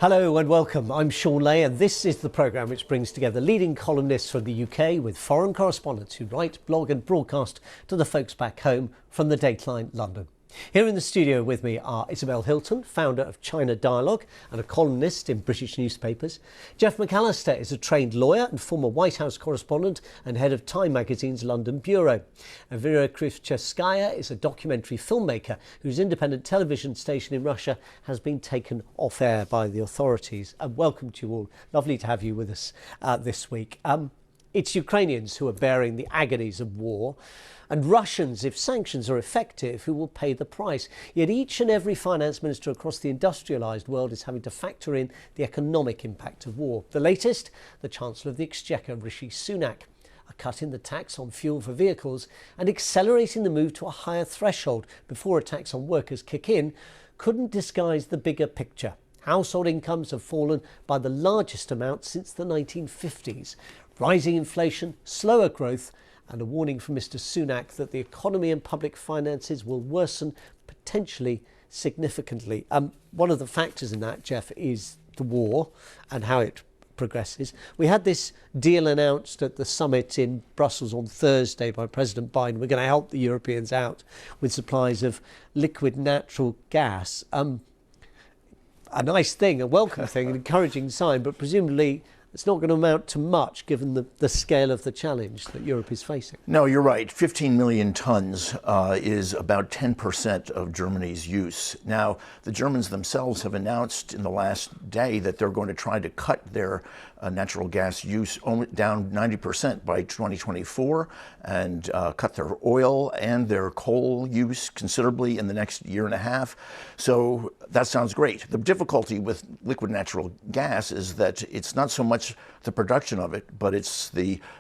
Hello and welcome. I'm Sean Lay, and this is the programme which brings together leading columnists from the UK with foreign correspondents who write, blog and broadcast to the folks back home from the Dateline London. Here in the studio with me are Isabel Hilton, founder of China Dialogue and a columnist in British newspapers. Jeff McAllister is a trained lawyer and former White House correspondent and head of Time magazine's London bureau. Vera Krivcheskaya is a documentary filmmaker whose independent television station in Russia has been taken off air by the authorities. And welcome to you all. Lovely to have you with us this week. It's Ukrainians who are bearing the agonies of war, and Russians, if sanctions are effective, who will pay the price. Yet each and every finance minister across the industrialised world is having to factor in the economic impact of war. The latest, the Chancellor of the Exchequer, Rishi Sunak, a cut in the tax on fuel for vehicles and accelerating the move to a higher threshold before attacks on workers kick in, couldn't disguise the bigger picture. Household incomes have fallen by the largest amount since the 1950s. Rising inflation, slower growth, and a warning from Mr. Sunak that the economy and public finances will worsen potentially significantly. One of the factors in that, Jeff, is the war and how it progresses. We had this deal announced at the summit in Brussels on Thursday by President Biden. We're going to help the Europeans out with supplies of liquid natural gas. A nice thing, a welcome thing, an encouraging sign, but presumably it's not going to amount to much given the scale of the challenge that Europe is facing. No, you're right. 15 million tons is about 10% of Germany's use. Now, the Germans themselves have announced in the last day that they're going to try to cut their natural gas use down 90% by 2024 and cut their oil and their coal use considerably in the next year and a half. So that sounds great. The difficulty with liquid natural gas is that it's not so much the production of it, but it's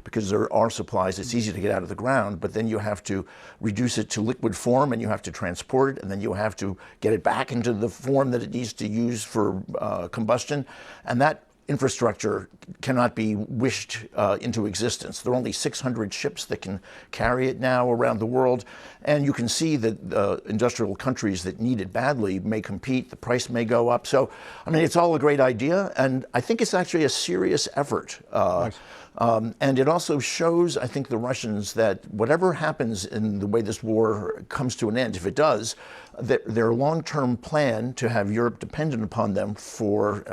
because there are supplies, it's easy to get out of the ground, but then you have to reduce it to liquid form and you have to transport it, and then you have to get it back into the form that it needs to use for combustion. And that infrastructure cannot be wished into existence. There are only 600 ships that can carry it now around the world, and you can see that industrial countries that need it badly may compete, the price may go up. So, I mean, it's all a great idea, and I think it's actually a serious effort. Nice. And it also shows, I think, the Russians that whatever happens in the way this war comes to an end, if it does, that their long-term plan to have Europe dependent upon them for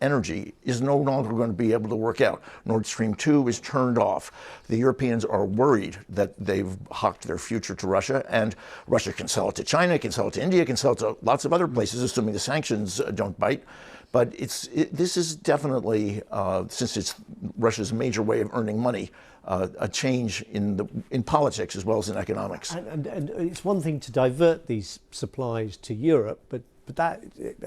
energy is no longer going to be able to work out. Nord Stream 2 is turned off. The Europeans are worried that they've hocked their future to Russia, and Russia can sell it to China, can sell it to India, can sell it to lots of other places, assuming the sanctions don't bite. But this is definitely, since it's Russia's major way of earning money, a change in politics as well as in economics. And it's one thing to divert these supplies to Europe, but that,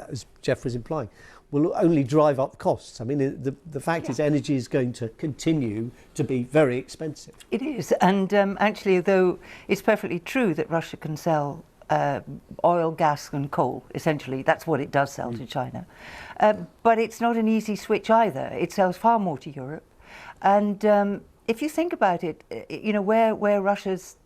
as Jeff was implying, will only drive up costs. I mean, the fact is energy is going to continue to be very expensive. It is, and actually, though it's perfectly true that Russia can sell oil, gas and coal, essentially. That's what it does sell to China. But it's not an easy switch either. It sells far more to Europe. And if you think about it, you know, where Russia's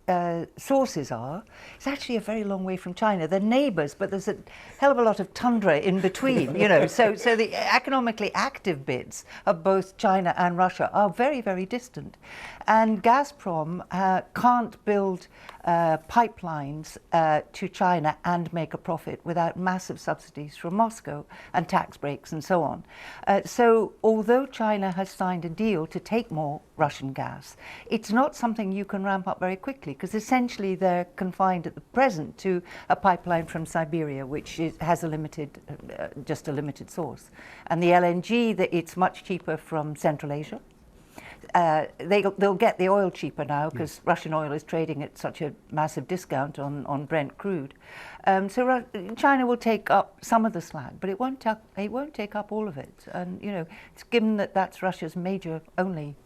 sources are, it's actually a very long way from China. They're neighbours, but there's a hell of a lot of tundra in between, you know. So the economically active bits of both China and Russia are very, very distant. And Gazprom can't build pipelines to China and make a profit without massive subsidies from Moscow and tax breaks and so on. So although China has signed a deal to take more Russian gas, it's not something you can ramp up very quickly, because essentially they're confined at the present to a pipeline from Siberia, which has just a limited source. And the LNG, it's much cheaper from Central Asia. They'll get the oil cheaper now because Russian oil is trading at such a massive discount on Brent crude. So China will take up some of the slack, but it won't take up all of it. And you know, it's given that that's Russia's major only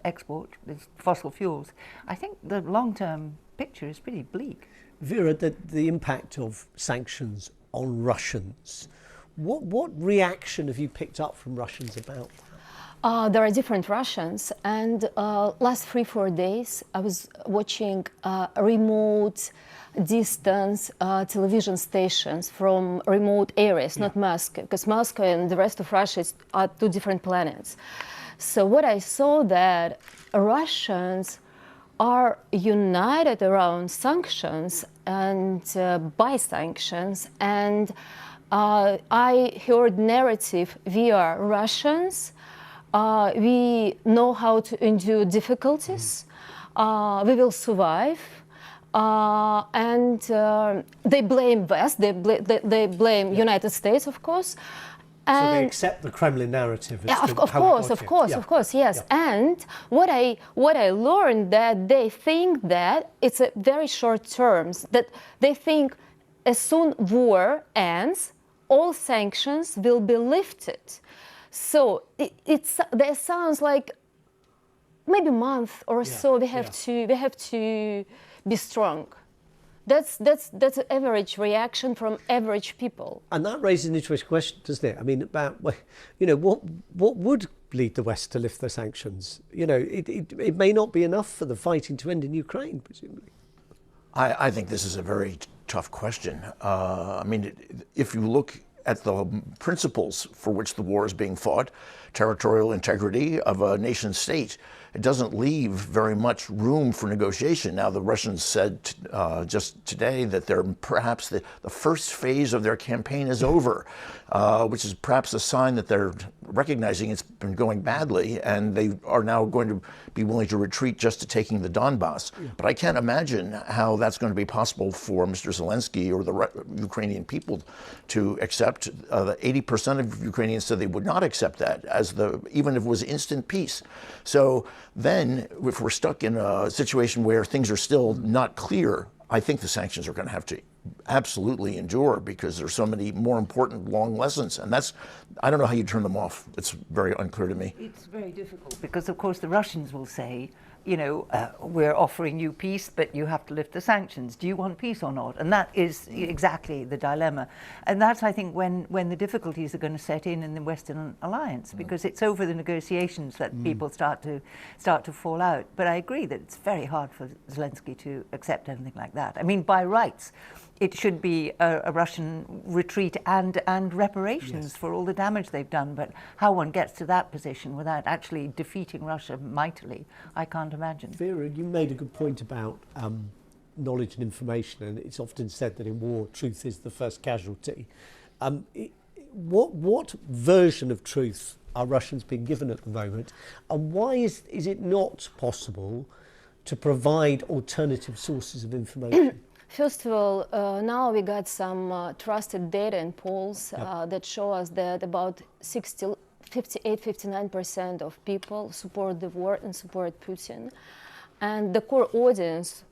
export is fossil fuels. I think the long-term picture is pretty bleak. Vera, the impact of sanctions on Russians, what reaction have you picked up from Russians about that? There are different Russians, and last 3-4 days I was watching remote distance television stations from remote areas, not Moscow, because Moscow and the rest of Russia are two different planets. So what I saw that Russians are united around sanctions and by sanctions, and I heard narrative via Russians. We know how to endure difficulties. We will survive. And they blame West. They blame United States, of course. So they accept the Kremlin narrative. Of course, yes. Yeah. And what I learned that they think that it's a very short terms. That they think as soon war ends, all sanctions will be lifted. So that sounds like maybe a month or so. We have to be strong. That's an average reaction from average people. And that raises an interesting question, doesn't it? I mean, about what would lead the West to lift the sanctions? It may not be enough for the fighting to end in Ukraine, presumably. I think this is a very tough question. I mean, if you look at the principles for which the war is being fought, territorial integrity of a nation state, it doesn't leave very much room for negotiation. Now, the Russians said just today that perhaps the first phase of their campaign is over, which is perhaps a sign that they're recognizing it's been going badly, and they are now going to be willing to retreat just to taking the Donbass. Yeah. But I can't imagine how that's going to be possible for Mr. Zelensky or the Ukrainian people to accept. 80% of Ukrainians said they would not accept that, even if it was instant peace. So then, if we're stuck in a situation where things are still not clear, I think the sanctions are going to have to absolutely endure, because there's so many more important long lessons. And I don't know how you turn them off. It's very unclear to me. It's very difficult because, of course, the Russians will say, we're offering you peace, but you have to lift the sanctions. Do you want peace or not? And that is exactly the dilemma. And that's, I think, when the difficulties are going to set in the Western alliance, because it's over the negotiations that people start to fall out. But I agree that it's very hard for Zelensky to accept anything like that. I mean, by rights, it should be a Russian retreat and reparations for all the damage they've done. But how one gets to that position without actually defeating Russia mightily, I can't imagine. Vera, you made a good point about knowledge and information, and it's often said that in war, truth is the first casualty. What version of truth are Russians being given at the moment, and why is it not possible to provide alternative sources of information? First of all, now we got some trusted data and polls that show us that about 58-59% of people support the war and support Putin. And the core audience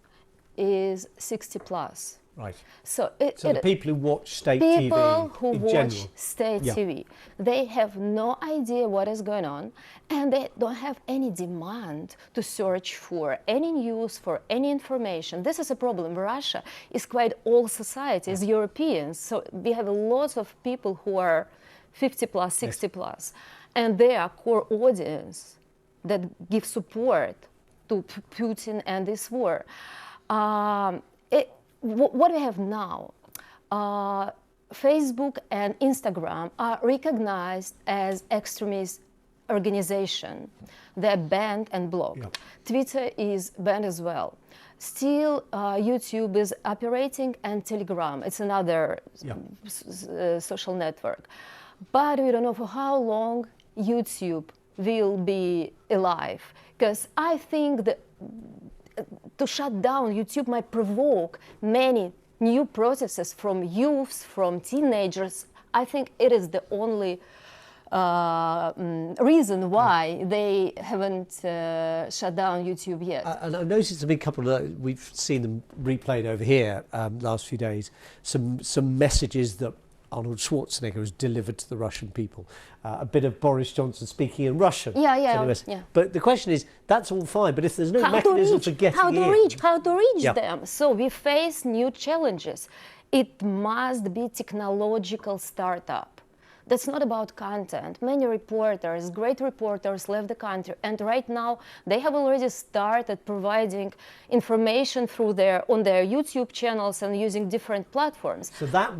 is 60 plus. Right. So the people who watch state TV people who watch general. state TV, they have no idea what is going on, and they don't have any demand to search for any news, for any information. This is a problem. Russia is quite old society, as Europeans, so we have lots of people who are 50 plus, 60 plus, and they are core audience that give support to Putin and this war. What we have now, Facebook and Instagram are recognized as extremist organization. They're banned and blocked. Yep. Twitter is banned as well. Still, YouTube is operating, and Telegram, it's another social network. But we don't know for how long YouTube will be alive, because I think that to shut down YouTube might provoke many new processes from youths, from teenagers. I think it is the only reason why they haven't shut down YouTube yet. And I've noticed there's been a couple of, we've seen them replayed over here last few days, some messages that Arnold Schwarzenegger has delivered to the Russian people. A bit of Boris Johnson speaking in Russian. Yeah. But the question is, that's all fine, but if there's no mechanism for getting how to reach them? So we face new challenges. It must be technological startup. that's not about content. Many reporters, great reporters, left the country, and right now they have already started providing information through on their YouTube channels and using different platforms. So that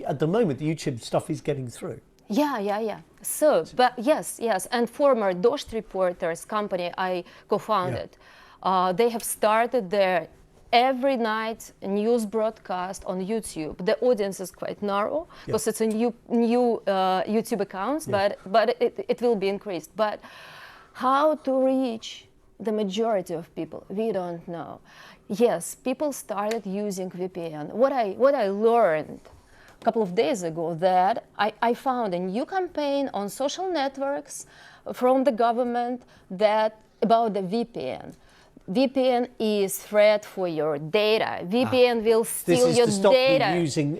at the moment the YouTube stuff is getting through. Yeah. So, but yes, and former Dost reporters company I co-founded, they have started their every night news broadcast on YouTube. The audience is quite narrow because it's a new YouTube accounts, but it will be increased. But how to reach the majority of people, we don't know. Yes, people started using VPN. What I learned a couple of days ago, that I found a new campaign on social networks from the government about the VPN. VPN is threat for your data. VPN will steal your data. This is to stop you using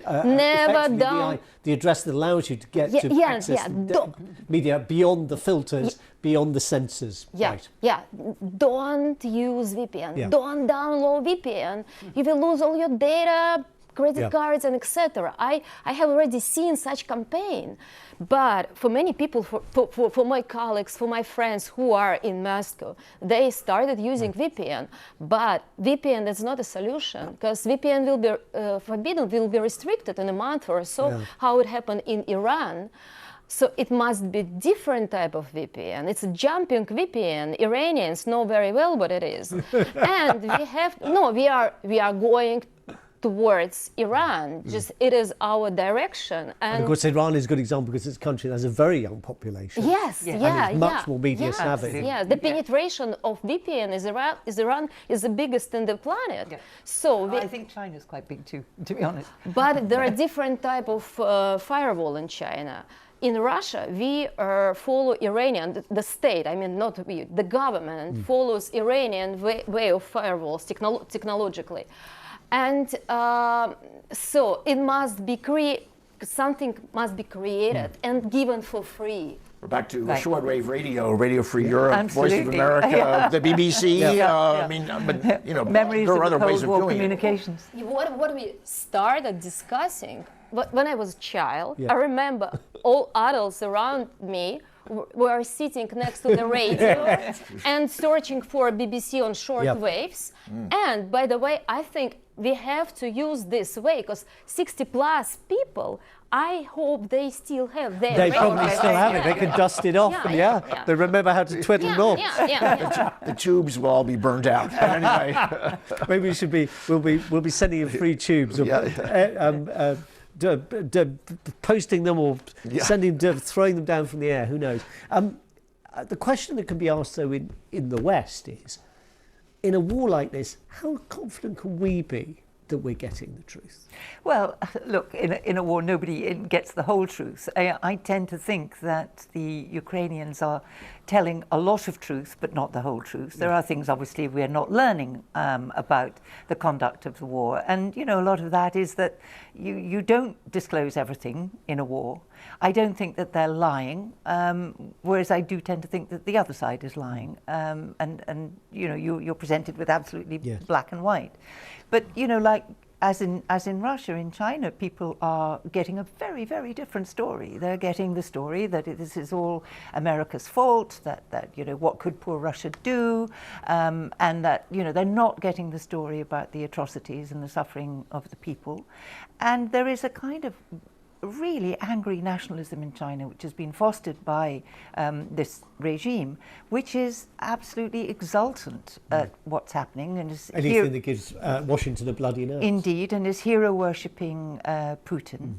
the address that allows you to get to access media beyond the filters, beyond the censors. Don't use VPN. Don't download VPN. You will lose all your data, credit cards, and etc. I have already seen such campaign, but for many people, for my colleagues, for my friends who are in Moscow, they started using VPN. But VPN is not a solution, because VPN will be forbidden, will be restricted in a month or so. How it happened in Iran. So it must be different type of VPN. It's a jumping VPN. Iranians know very well what it is, and we are going towards Iran. Just it is our direction. And of course, Iran is a good example because it's a country that has a very young population. Yes, and it's much more media savvy. Yeah, the penetration of VPN is Iran is the biggest in the planet. Yeah. So I think China's quite big too, to be honest. But there are different type of firewall in China. In Russia, we follow Iranian, the state, I mean not we, the government follows Iranian way of firewalls technologically. And so it must be something must be created and given for free. We're back to shortwave radio, Radio Free Europe, Absolutely. Voice of America, the BBC. I mean, but you know, memories there are of other the ways Cold of War doing communications. What we started discussing when I was a child, I remember all adults around me were sitting next to the radio and searching for BBC on short waves. And by the way, I think we have to use this way, because 60 plus people, I hope they still have their They radio. probably still have it. They can dust it off, they remember how to twiddle them off. The tubes will all be burned out. But anyway, maybe we should be. We'll be sending you free tubes. Posting them or throwing them down from the air. Who knows? The question that can be asked though in the West is, in a war like this, how confident can we be that we're getting the truth? Well, look, in a war, nobody gets the whole truth. I tend to think that the Ukrainians are telling a lot of truth, but not the whole truth. There are things, obviously, we're not learning about the conduct of the war. And, you know, a lot of that is that you don't disclose everything in a war. I don't think that they're lying, whereas I do tend to think that the other side is lying. And you know, you're presented with absolutely black and white. But, you know, like as in Russia, in China, people are getting a very, very different story. They're getting the story that this is all America's fault, that you know, what could poor Russia do, and that, you know, they're not getting the story about the atrocities and the suffering of the people. And there is a kind of really angry nationalism in China, which has been fostered by this regime, which is absolutely exultant at what's happening. And is anything that gives Washington a bloody nose. Indeed, and is hero-worshipping Putin.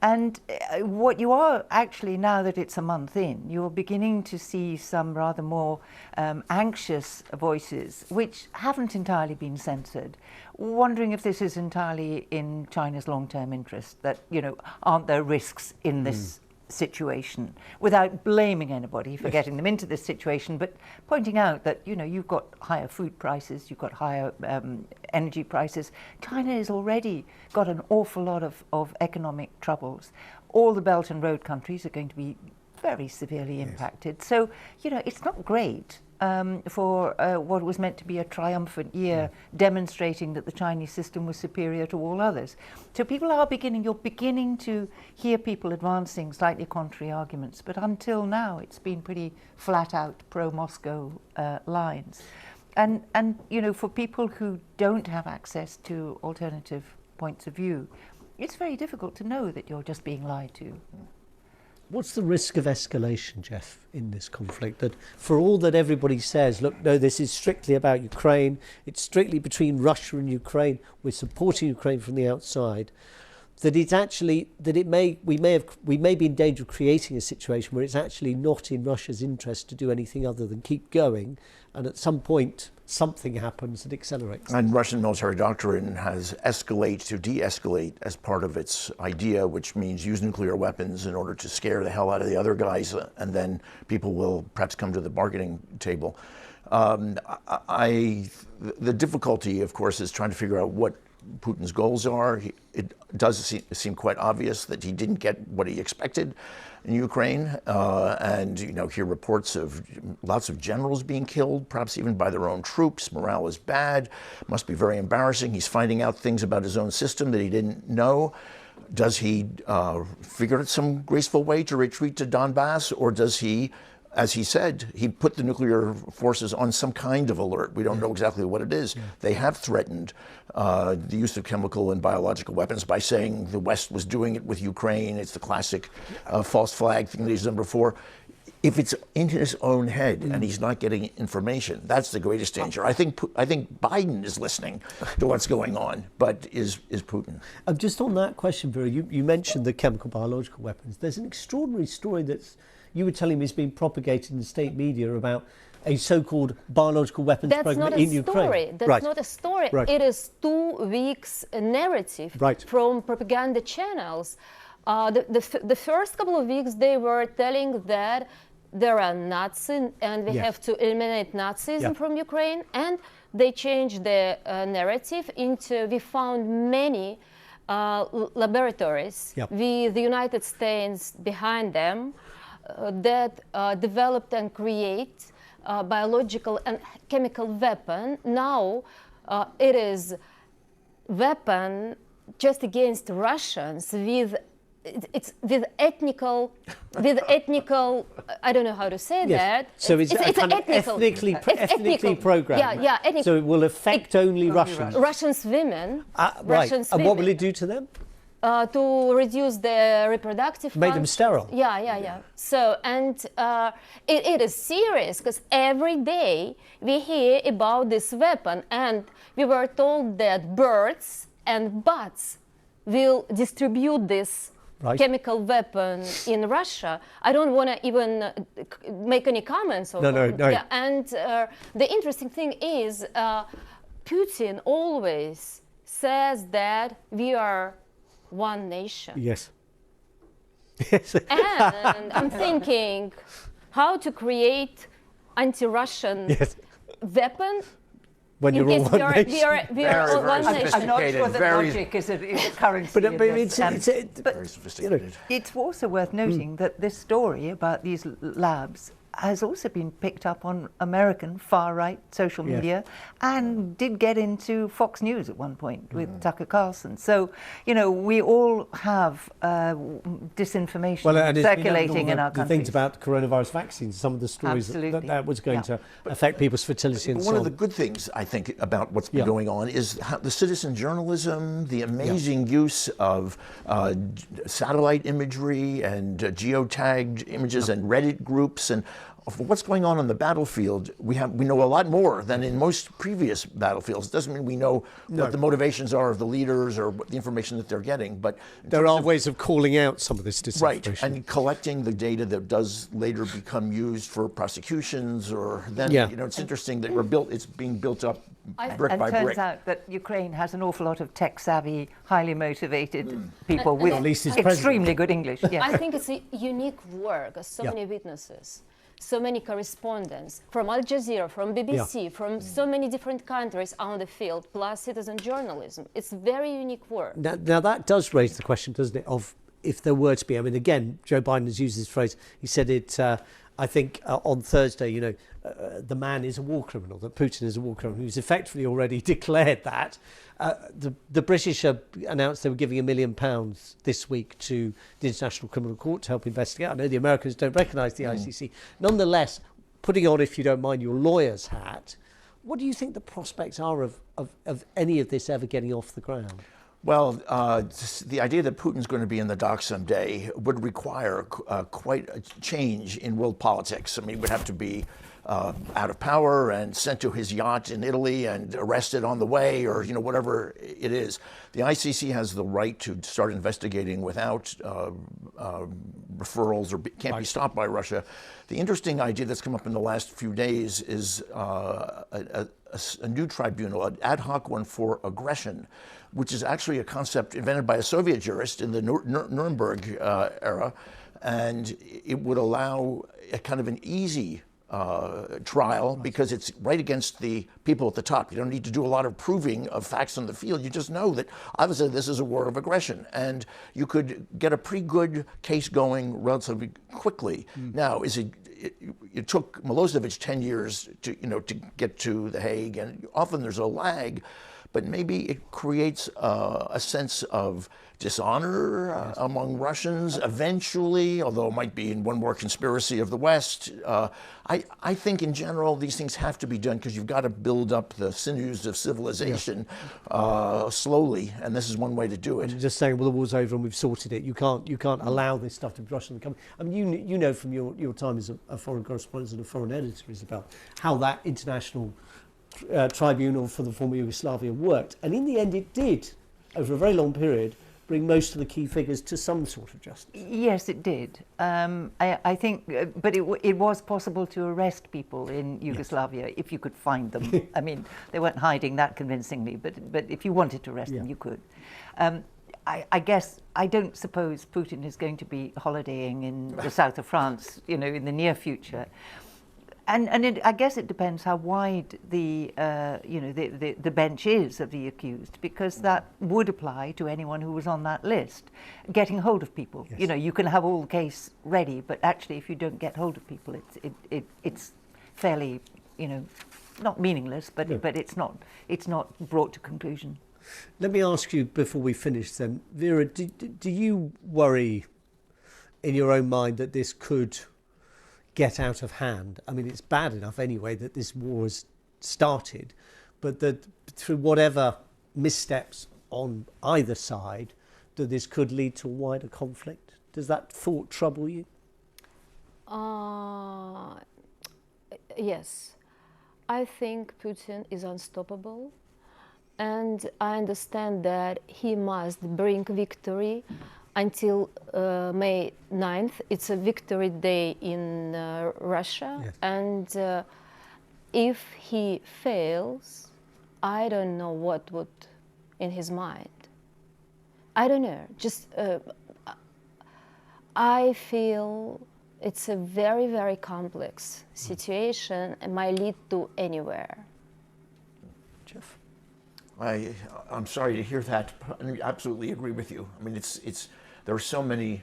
And what you are actually, now that it's a month in, you're beginning to see some rather more anxious voices, which haven't entirely been censored, wondering if this is entirely in China's long-term interest, that, you know, aren't there risks in this situation, without blaming anybody for getting them into this situation, but pointing out that, you know, you've got higher food prices, you've got higher energy prices. China has already got an awful lot of economic troubles. All the Belt and Road countries are going to be very severely impacted. So, you know, it's not great. for what was meant to be a triumphant year, demonstrating that the Chinese system was superior to all others. So you're beginning to hear people advancing slightly contrary arguments, but until now it's been pretty flat out pro-Moscow lines. And for people who don't have access to alternative points of view, it's very difficult to know that you're just being lied to. What's the risk of escalation, Jeff, in this conflict? That for all that everybody says, look, no, this is strictly about Ukraine, it's strictly between Russia and Ukraine, we're supporting Ukraine from the outside, that it's actually, we may be in danger of creating a situation where it's actually not in Russia's interest to do anything other than keep going, and at some point something happens that accelerates. And Russian military doctrine has escalate to de-escalate as part of its idea, which means use nuclear weapons in order to scare the hell out of the other guys, and then people will perhaps come to the bargaining table. The difficulty, of course, is trying to figure out what Putin's goals are. It does seem quite obvious that he didn't get what he expected in Ukraine, and hear reports of lots of generals being killed, perhaps even by their own troops. Morale is bad, must be very embarrassing. He's finding out things about his own system that he didn't know. Does he figure out some graceful way to retreat to Donbass, or does he, as he said, he put the nuclear forces on some kind of alert? We don't know exactly what it is. They have threatened the use of chemical and biological weapons by saying the West was doing it with Ukraine. It's the classic false flag thing that he's done before. If it's in his own head and he's not getting information, that's the greatest danger. I think Biden is listening to what's going on, but is Putin? Just on that question, Vera, you mentioned the chemical biological weapons. There's an extraordinary story that's you were telling me is being propagated in the state media about a so-called biological weapons program in Ukraine. That's not a story. Right. It is 2 weeks narrative from propaganda channels. The first couple of weeks they were telling that there are Nazis and we have to eliminate Nazism from Ukraine, and they changed the narrative into we found many laboratories with the United States behind them that developed and create biological and chemical weapon. Now it is weapon just against Russians with ethnical I don't know how to say that. So it's kind of ethnically programmed. Yeah, ethnic. So it will affect only Russians. Russians women. Right. And what will it do to them? To reduce the reproductive Make them sterile. Yeah. So, and it is serious because every day we hear about this weapon, and we were told that birds and bats will distribute this chemical weapon in Russia. I don't want to even make any comments on No. Yeah, and the interesting thing is Putin always says that we are one nation. Yes. And I'm thinking how to create anti-Russian weapon when you're all one nation. We are all one nation. I'm not sure that logic is a currency. But very sophisticated. It's also worth noting that this story about these labs has also been picked up on American far-right social media and did get into Fox News at one point with Tucker Carlson. So, we all have disinformation circulating in our country. The things about things vaccines, some of the stories that was going to affect people's fertility and so on. One of the good things, I think, about what's been going on is how the citizen journalism, the amazing use of satellite imagery and geotagged images and Reddit groups, and what's going on the battlefield. We know a lot more than in most previous battlefields. It doesn't mean we know what the motivations are of the leaders or what the information that they're getting, but there are ways of calling out some of this disinformation. Right, and collecting the data that does later become used for prosecutions, or then it's interesting that it's being built up brick by brick. And it turns out that Ukraine has an awful lot of tech-savvy, highly motivated people with extremely good English. I think it's a unique work, so many witnesses. So many correspondents from Al Jazeera, from BBC, from so many different countries on the field, plus citizen journalism. It's very unique work. Now that does raise the question, doesn't it, of if there were to be, I mean, again, Joe Biden has used this phrase. He said it, I think, on Thursday, the man is a war criminal, that Putin is a war criminal, who's effectively already declared that. The British announced they were giving £1 million this week to the International Criminal Court to help investigate. I know the Americans don't recognise the ICC. Nonetheless, putting on, if you don't mind, your lawyer's hat, what do you think the prospects are of any of this ever getting off the ground? Well, the idea that Putin's going to be in the dock someday would require quite a change in world politics. I mean, he would have to be out of power and sent to his yacht in Italy and arrested on the way, or whatever it is. The ICC has the right to start investigating without referrals, or can't be stopped by Russia. The interesting idea that's come up in the last few days is a new tribunal, an ad hoc one for aggression, which is actually a concept invented by a Soviet jurist in the Nuremberg era, and it would allow a kind of an easy trial because it's right against the people at the top. You don't need to do a lot of proving of facts on the field. You just know that obviously this is a war of aggression, and you could get a pretty good case going relatively quickly. Now, it took Milosevic 10 years to get to The Hague, and often there's a lag, but maybe it creates a sense of dishonor among Russians eventually, although it might be in one more conspiracy of the West. I think in general these things have to be done because you've got to build up the sinews of civilization slowly, and this is one way to do it. And just saying, well, the war's over and we've sorted it. You can't allow this stuff to be Russian. I mean, you know from your time as a foreign correspondent and a foreign editor, Isabel, how that international tribunal for the former Yugoslavia worked, and in the end it did, over a very long period, bring most of the key figures to some sort of justice. Yes, it did. I think, but it was possible to arrest people in Yugoslavia if you could find them. I mean, they weren't hiding that convincingly, but if you wanted to arrest them, you could. I guess I don't suppose Putin is going to be holidaying in the south of France, in the near future. And I guess it depends how wide the bench is of the accused, because that would apply to anyone who was on that list. Getting hold of people, you can have all the case ready, but actually, if you don't get hold of people, it's fairly, not meaningless, but it's not brought to conclusion. Let me ask you before we finish, then, Vera, do you worry in your own mind that this could get out of hand? I mean, it's bad enough anyway that this war has started, but that through whatever missteps on either side, that this could lead to a wider conflict. Does that thought trouble you? Yes. I think Putin is unstoppable, and I understand that he must bring victory until May 9th. It's a victory day in Russia, and if he fails, I don't know what would in his mind. I don't know, just I feel it's a very, very complex situation and might lead to anywhere. Jeff? I'm sorry to hear that. I absolutely agree with you. I mean, there are so many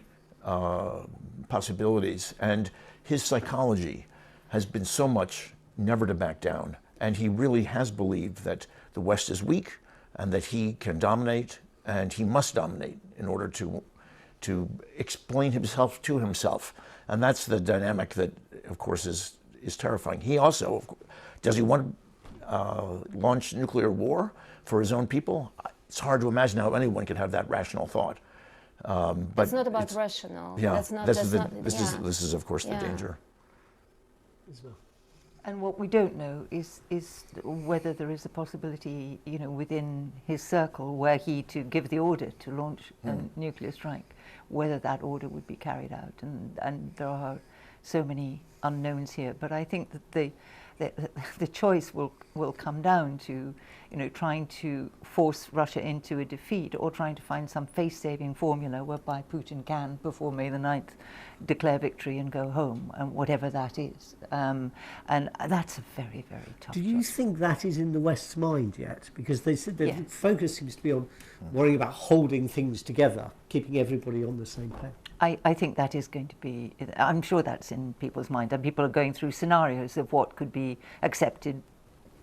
possibilities, and his psychology has been so much never to back down, and he really has believed that the West is weak and that he can dominate, and he must dominate in order to explain himself to himself, and that's the dynamic that, of course, is terrifying. He also, does he want to launch nuclear war for his own people? It's hard to imagine how anyone could have that rational thought. But it's not about rational. Yeah, this is of course the Yeah. danger. And what we don't know is whether there is a possibility, within his circle, were he to give the order to launch a nuclear strike, whether that order would be carried out. And there are so many unknowns here. But I think that the choice will come down to, trying to force Russia into a defeat or trying to find some face-saving formula whereby Putin can, before May the 9th, declare victory and go home, and whatever that is. And that's a very, very tough Do you choice. think that is in the West's mind yet? Because they said the Yes. focus seems to be on worrying about holding things together, keeping everybody on the same page. I think that is going to be, I'm sure that's in people's mind, and people are going through scenarios of what could be accepted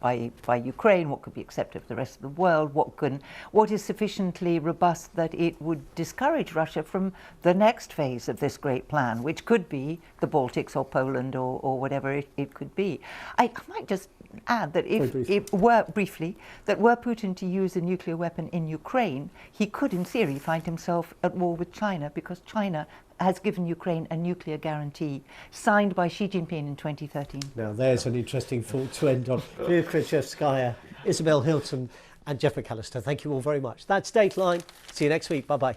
by Ukraine, what could be accepted for the rest of the world, what is sufficiently robust that it would discourage Russia from the next phase of this great plan, which could be the Baltics or Poland or whatever it could be. I might just add that if were Putin to use a nuclear weapon in Ukraine, he could in theory find himself at war with China, because China has given Ukraine a nuclear guarantee signed by Xi Jinping in 2013. Now there's an interesting thought to end on. Leah Krzyzewskaya, Isabel Hilton and Jeff McAllister, thank you all very much. That's Dateline. See you next week. Bye-bye.